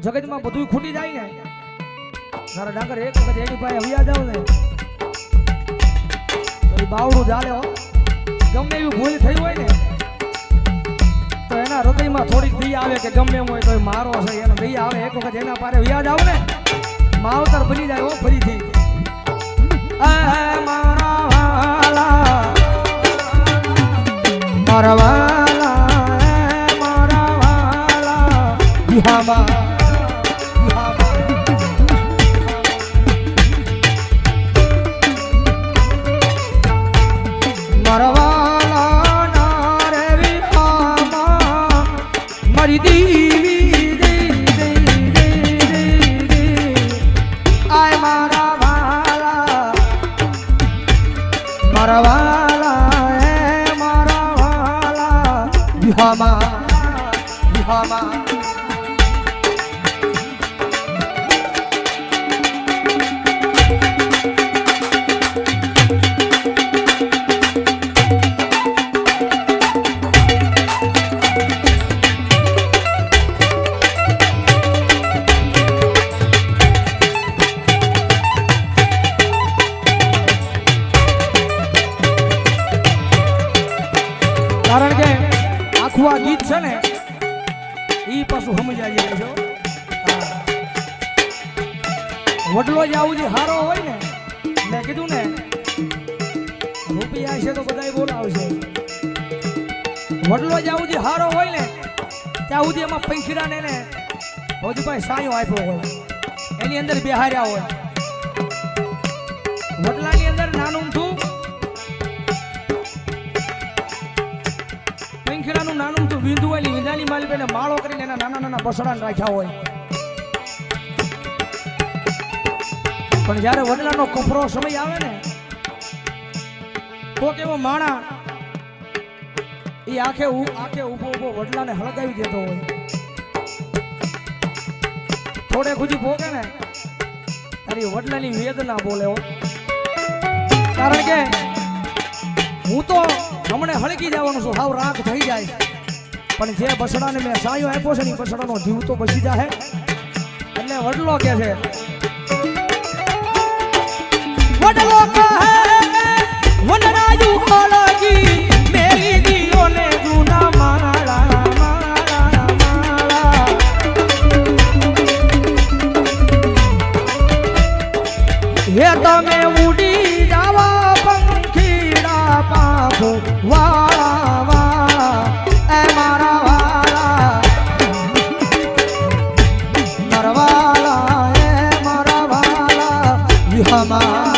જગતમાં બધું ખૂટી જાય ને તારા ડાંગર એક વખત એની પાસે આવ્યા જાવ ને તો એ બાવડું ચાલે હો. ગમે એવી ભૂલ થઈ હોય ને તો એના હૃદયમાં થોડીક દયા આવે કે ગમે એમ હોય તો મારો છે એનો દયા આવે. એક વખત એના પાસે વ્યાજ આવ ને માવતર બની જાય હો ફરીથી. મારા વાલા મારા વાલા બિહામાં મરવાલા ના રે વિહામાં મારી દીવી આય મારા વાલા મારા વાલા હે મારા વાલા વિહામાં વિહામાં કારણ કે આખું આ ગીત છે ને ઈ પાછું સમજાઈ જાય છો. વડલો જ આવું જે હારો હોય ને મેં કીધું ને રૂપિયા છે તો બધાય બોલાવશે. વડલો જ આવું જે હારો હોય ને ત્યાં સુધી એમાં પૈસા ને ભોજભાઈ સાયો આપ્યો હોય એની અંદર બેહાર્યા હોય. વડલાની અંદર નાનું છું નાનું તો વિંધુ હોય ને વિંધાની માલપેને માળો કરીને એના નાના નાના બસડાને રાખ્યા હોય. પણ જ્યારે વડલાનો કફરો સમય આવે ને કોક એવો માણા એ આખે ઊભો વડલાને હળગાવી દેતો હોય. થોડે ખુજી ભોગે ને તારી વડલાની વેદના બોલે હો. કારણ કે હું તો હમણે હળગી જવાનું છું હાવ રાખ થઈ જાય પણ જે બસડાને મેં સાયો આપ્યો છે ને બસડાનો જીવ તો બચી જાય. એટલે વડલો કે છે વડલો કહે વનરાજુ ખોલકી મેલી દીઓ ને જૂના માળા માળા માળા હે તમે ઉડી જાવા પંખીડા પાખો વાળા વાળા એ મારા વાળા મારા વાળા એ મારા વાળા વિહામાં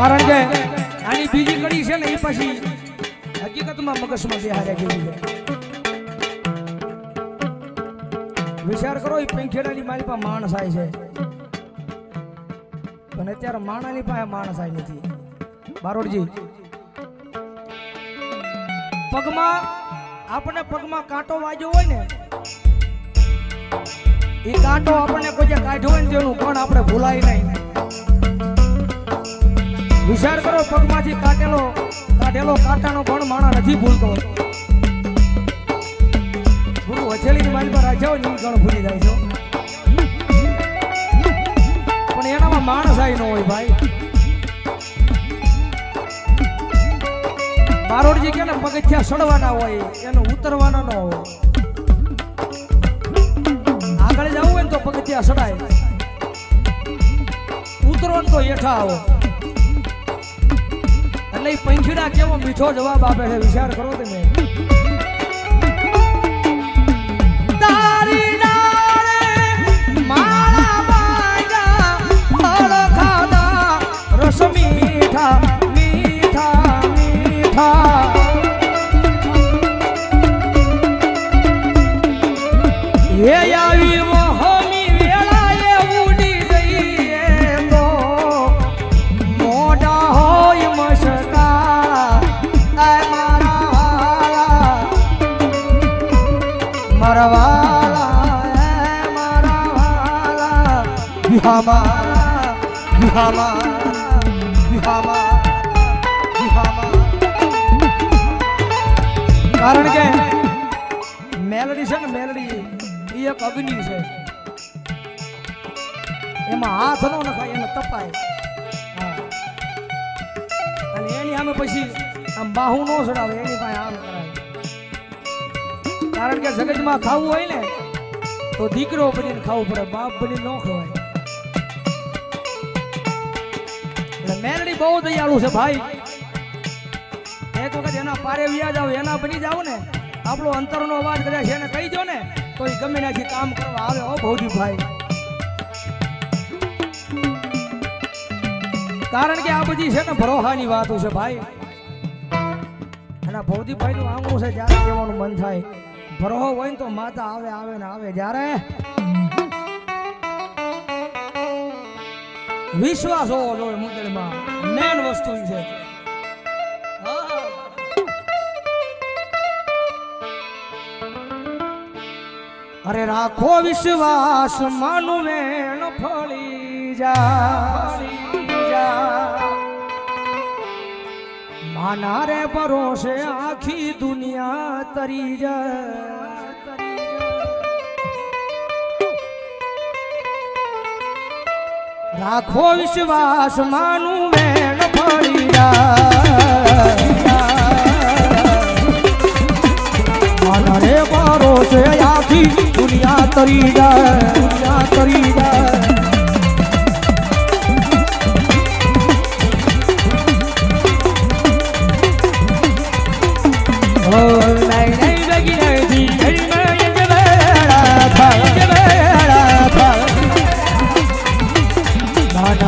કારણ કે આની બીજી કડી છે ને એ પછી હકીકતમાં મગજમાં બેહાર્યા જેવી છે. વિચાર કરો એ પેંખેડાની મારી પાસે માણસ આવે છે પણ અત્યારે માણાની પાસે માણસ આવી નથી. બારોડજી પગમાં આપણને પગમાં કાંટો વાગ્યો હોય ને એ કાંટો આપણને કોઈ કાઢ્યો હોય ને તેનું પણ આપણે ભૂલાય નહીં. વિચાર કરો પગમાંથી કાઢેલો કાંટાનો પણ માણા નથી ભૂલતો. ગુરુ હથેળીની મારી પર રાખ્યા હોય ને ગણ ભૂલી જાય છો પણ એનામાં માણસ આવી ન હોય ભાઈ. બારોડજી કે ને પગથિયા સડવાના હોય એને ઉતરવાના ન હોય. આગળ જવું હોય ને તો પગથિયા સડાય ઉતરવાનું તો હેઠા આવો. એટલે પંખીડા કેવો મીઠો જવાબ આપે છે વિચાર કરો તમે. તારી ડાળે માળા બાંધ્યા ફળ ખાધા રસ મીઠા મીઠા મીઠા એ આવી મોહની વેળાએ ઉડી ગઈ તો મોઢા મારા વાલા મારા વાલા વિહામાં વિહામાં વિહામાં વિહામાં કારણ કે મેલડી છે ને મેલડી એ એક અગ્નિ છે એમાં હાથ નો નખાય એને તપાય અને એની સામે પછી આમ બાહુ નો ચડાવે એની પાસે આમ કરાય કારણ કે જગતમાં ખાવું હોય ને તો દીકરો બનીને ખાવું પડે બાપ બનીને ન ખવાય એટલે મેલડી બહુ દયાળુ છે ભાઈ એક વખત એના પારે વ્યા જાવ એના બની જાવ ને આપણો અંતરનો અવાજ કદાચ એને કહી દો ને તો એ ગમે ત્યાંથી કામ કરવા આવે હો ભૌજીભાઈ કારણ કે આ બધી છે ને ભરોહાની વાતો છે ભાઈ અને ભૌજીભાઈ નું આંગણું છે જ્યારે કહેવાનું મન થાય ભરોહો હોય ને તો માતા આવે આવે ને આવે જ્યારે વિશ્વાસ હોવો જોઈએ મુદલમાં મેન વસ્તુ છે અરે રાખો વિશ્વાસ માનું વેણ ફળી જા માના રે ભરોસે આખી દુનિયા તરી જા રાખો વિશ્વાસ માનું વેણ ફળી જા માના રે ભરોસે આખી દુનિયા તરી જા તરી જા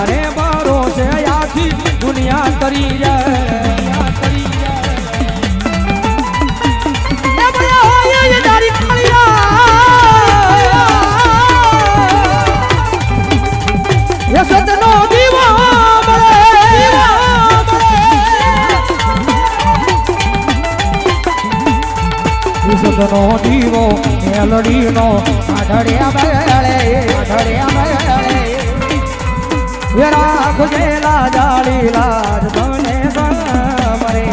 મારે મારો છે આખી દુનિયા તરી જાય સતનો દીવો સતનો દીવો મેલડીનો આઢળ્યા બેળે રાખજે લાજાળી લાજ તને સામરે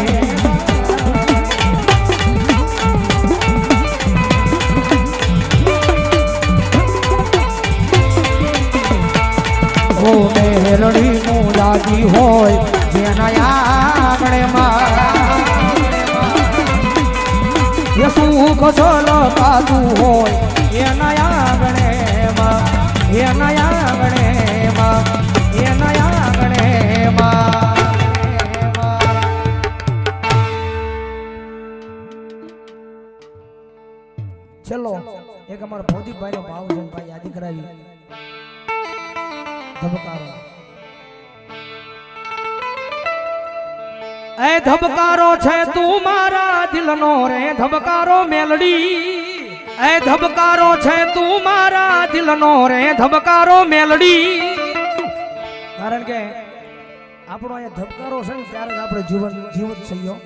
ઓ મેલડી નું લાગી હોય જેના આંગણેમાં એ સુખ છલકાતું હોય એના આંગણેમાં ચલો એક અમારા ભૌતિકભાઈ નો ભાવ છે ભાઈ યાદી કરાવી ધબકારો એ ધબકારો છે તું મારા દિલનો રે ધબકારો મેલડી એ ધબકારો છે તું મારા દિલનો રે ધબકારો મેલડી કારણ કે આપણો અહીંયા ધબકારો છે ને ત્યારે જ આપણે જીવત થયો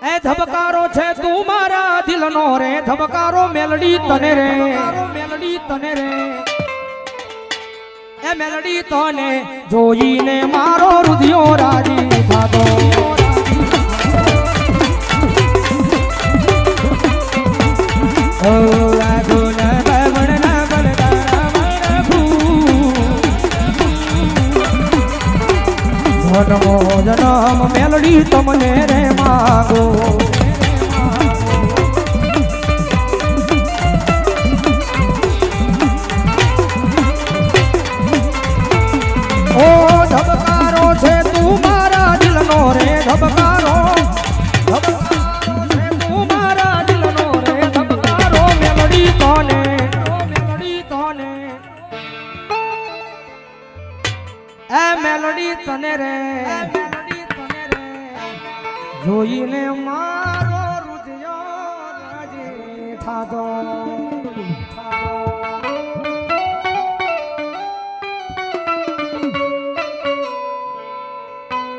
એ ધબકારો છે તું મારા દિલનો રે ધબકારો મેલડી તને રે એ મેલડી તને જોઈને મારો હૃદયો રાજી થાતો જન્મ મેલડી તમને રે માગો ઓ ધબકારો છે તું મારા દિલનો રે ધબકારો છે તું મારા દિલનો રે ધબકારો મેલડી તને એ મેલડી તને રે જોઈને મારો હૃદયો રાજી થાતો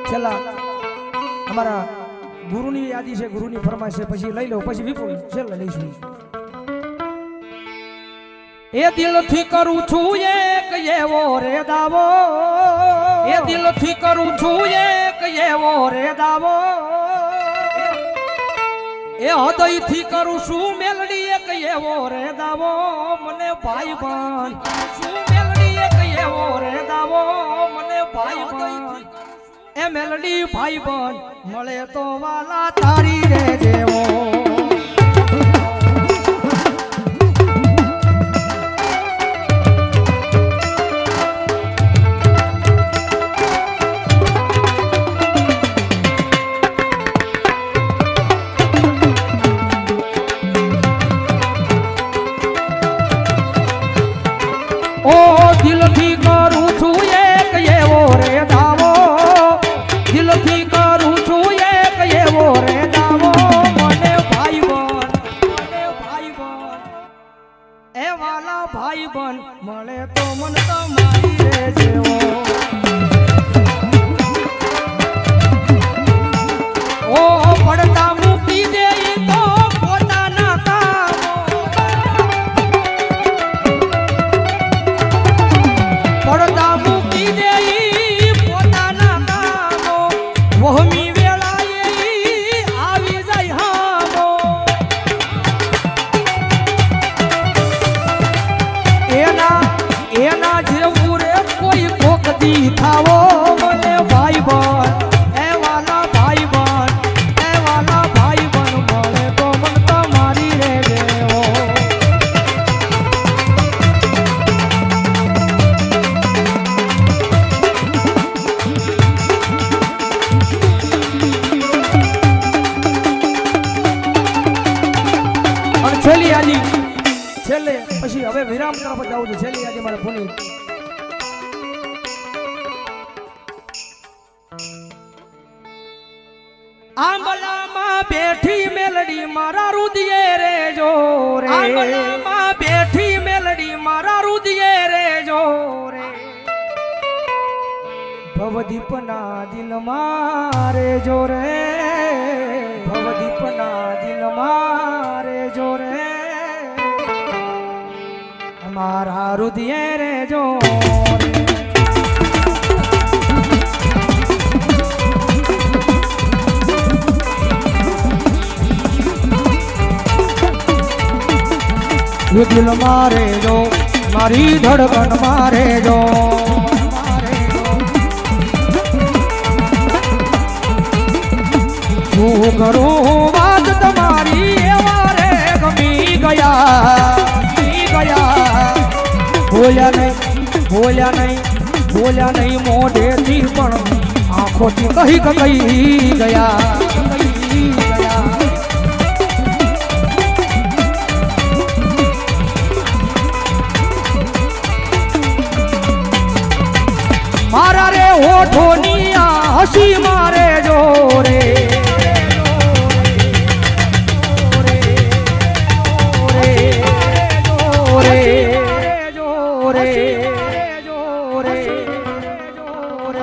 છેલ્લા અમારા ગુરુની યાદી છે, ગુરુની ફરમાઈશ છે, પછી લઈ લો, પછી વિપુલ છેલ્લે લઈશું. એ દિલથી કરું છું એક એવો રે દાવો, એ દિલથી કરું છું એક એવો રે દાવો, એ હૃદયથી કરું છું મેલડી એક એવો રે દાવો, મને ભાઈ બન છું મેલડી એક એવો રે દાવો, મને ભાઈ બન એ મેલડી ભાઈ બન મળે તો વાલા તારી રે જેવો. ઓ દિલથી કરું છું એક એવો રે દાવો, દિલથી કરું છું એક એવો રે દાવો, મને ભાઈ બન, મને ભાઈ બન એ વાલા ભાઈ બન મળે તો મન તમારી રે જેવો. ઓ પડતા મૂકી દે તો પોતાના કામો, પડતા મૂકી દે પોતાના કામો, વહમી વેળાએ આવી જાય હામો. એના જેવું રે કોઈ કોકદી થાવો, મને ભાઈ બન એ વાલા ભાઈ બન, એ વાલા ભાઈ બન મળે તો મન તમારી રે જેવો. અને છેલ્લી યાદી, છેલ્લે પછી હવે વિરામ તરફ જાઉં છું. છેલ્લી યાદી મારે પુની આંબલામાં બેઠી મેલડી મારા રુદિયે રે જો રે, આંબલામાં બેઠી મેલડી મારા રુદિયે રે જો રે, ભવદીપના દિલમાં રે જો રે, ભવદીપના દિલમાં રે જો રે, અમારા રુદિયે રે જો રે. ये दिल मारे जो मारी धड़कन मारे जो, શું કરું વાત તમારી એવારે ગમી ગયા, બોલ્યા નહીં, બોલ્યા નહીં, બોલ્યા નહીં મોઢેથી પણ આંખોથી કહી ગયા. મારા રે હોઠોની આ હસી મારે જો રે,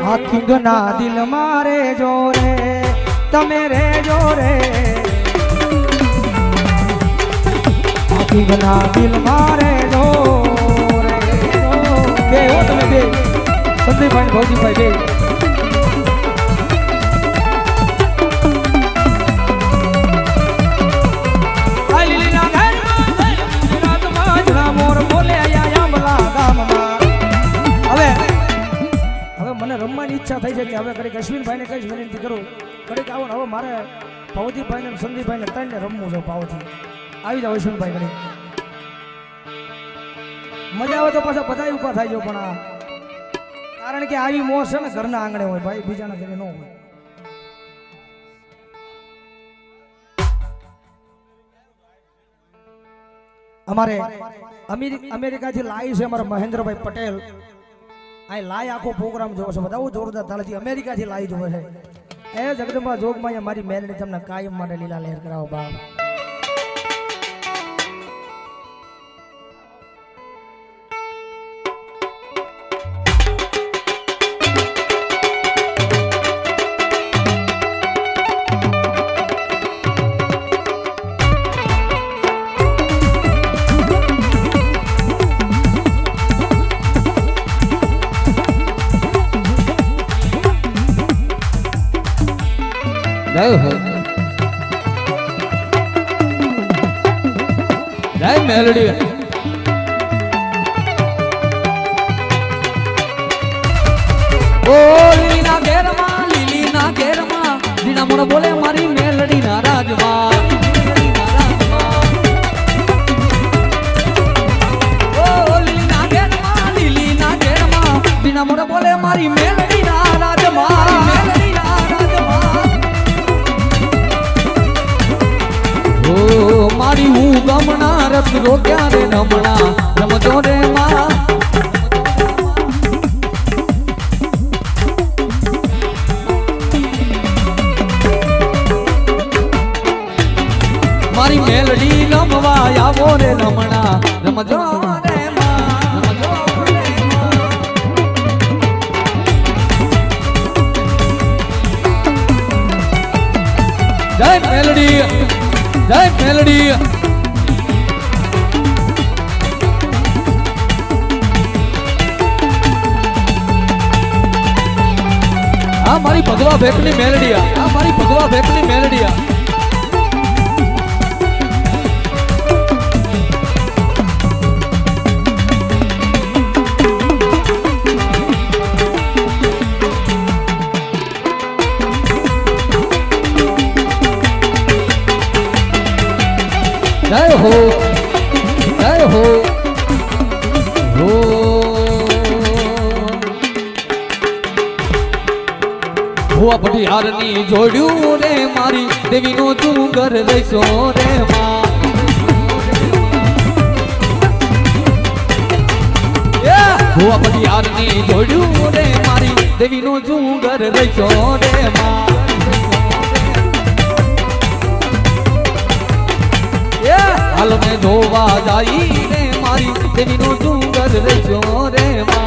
હાથીગના દિલ મારે જો રે, તમે રે જો રે, હાથીગના દિલ મારે જો રે. બે હો તમે બે, સંદીપભાઈ ભૌજીભાઈ બે. હવે મને રમવાની ઈચ્છા થઈ છે કે હવે કડીક અશ્વિનભાઈને કઈ વિનંતી કરું, કડીક આવો ને હવે મારે ભૌજીભાઈને સંદીપભાઈને ત્રણને રમવું છે ભાવથી. આવી જાવ અશ્વિનભાઈ કડીક, મજા આવે તો પાછા બધા ઉભા થાય છે, પણ કારણ કે આવી મોસ છે ને ઘરના આંગણે હોય ભાઈ, બીજાના ઘરે ન હોય. અમારે અમેરિકાથી લાઈ છે અમારા મહેન્દ્રભાઈ પટેલ, આ લાઈ આખો પ્રોગ્રામ જોવો છે બધા, જોરદાર તાલથી અમેરિકાથી લાઈ જોવે છે. એ જગદંબા જોગમાં મારી મેલડી તમને કાયમ માટે લીલા લહેર કરાવો બાપ. જય હો જય મેલડી ઓ લીલીના ઘેરમાં જીના મોર બોલે મારી મેલડી ના રાજમાં ઓ લીલીના ઘેરમાં જીના મોર બોલે મારી મેલડી ના રાજમાં ઓ મારી હું ગમના રસ રોક્યા રે નમણા રમજો રે માં મારી મેલડી લમવા આવો રે રમણા રમજો રે માં રમજો રે માં જય મેલડી જય મેલડી આ મારી ભગવા ભેકની મેલડીયા આ મારી ભગવા ભેકની મેલડીયા જય હો જય હો હો ભુવા પટિયારની જોડ્યું રે મારી દેવીનો ડુંગર લઈશો રે માં ભુવા પટિયારની જોડ્યું રે મારી દેવીનો ડુંગર લઈશો રે માં હાલ મેં જોવા જાઈ રે મારી દેવીનો ડુંગર લઈશો રે માં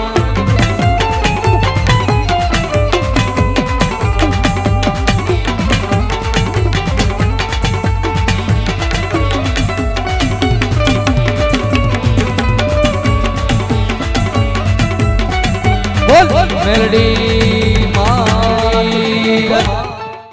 બોલ મેલડી